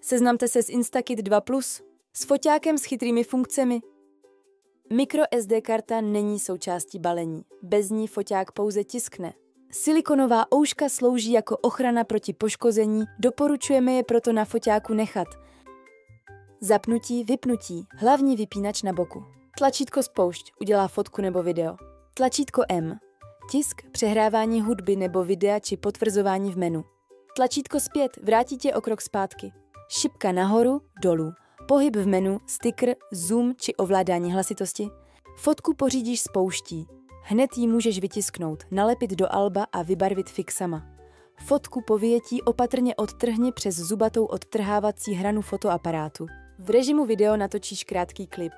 Seznamte se s Instakit 2 Plus, s foťákem s chytrými funkcemi. MicroSD karta není součástí balení, bez ní foťák pouze tiskne. Silikonová ouška slouží jako ochrana proti poškození, doporučujeme je proto na foťáku nechat. Zapnutí, vypnutí, hlavní vypínač na boku. Tlačítko spoušť udělá fotku nebo video. Tlačítko M. Tisk, přehrávání hudby nebo videa či potvrzování v menu. Tlačítko zpět vrátí tě o krok zpátky. Šipka nahoru, dolů. Pohyb v menu, sticker, zoom či ovládání hlasitosti. Fotku pořídíš s pouští. Hned ji můžeš vytisknout, nalepit do alba a vybarvit fixama. Fotku po vyjetí opatrně odtrhni přes zubatou odtrhávací hranu fotoaparátu. V režimu video natočíš krátký klip.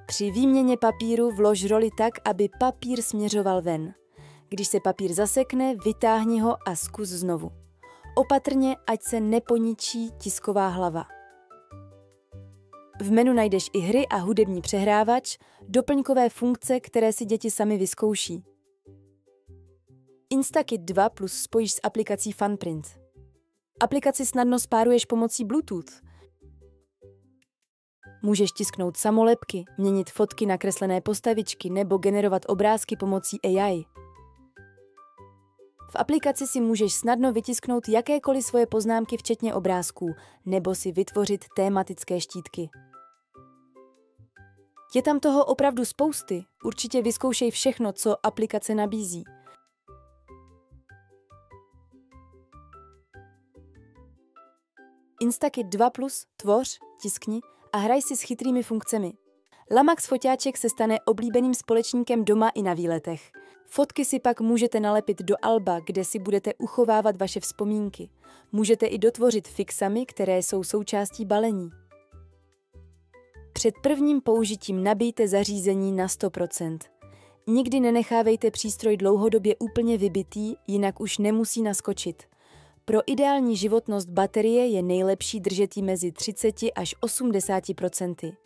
Při výměně papíru vlož roli tak, aby papír směřoval ven. Když se papír zasekne, vytáhni ho a zkus znovu. Opatrně, ať se neponičí tisková hlava. V menu najdeš i hry a hudební přehrávač, doplňkové funkce, které si děti sami vyzkouší. Instakit 2 Plus spojíš s aplikací Funprint. Aplikaci snadno spáruješ pomocí Bluetooth. Můžeš tisknout samolepky, měnit fotky na kreslené postavičky nebo generovat obrázky pomocí AI. V aplikaci si můžeš snadno vytisknout jakékoliv svoje poznámky včetně obrázků nebo si vytvořit tématické štítky. Je tam toho opravdu spousty, určitě vyzkoušej všechno, co aplikace nabízí. Instakit 2 Plus tvoř, tiskni a hraj si s chytrými funkcemi. Lamax foťáček se stane oblíbeným společníkem doma i na výletech. Fotky si pak můžete nalepit do alba, kde si budete uchovávat vaše vzpomínky. Můžete i dotvořit fixamy, které jsou součástí balení. Před prvním použitím nabijte zařízení na 100%. Nikdy nenechávejte přístroj dlouhodobě úplně vybitý, jinak už nemusí naskočit. Pro ideální životnost baterie je nejlepší držet ji mezi 30 až 80%.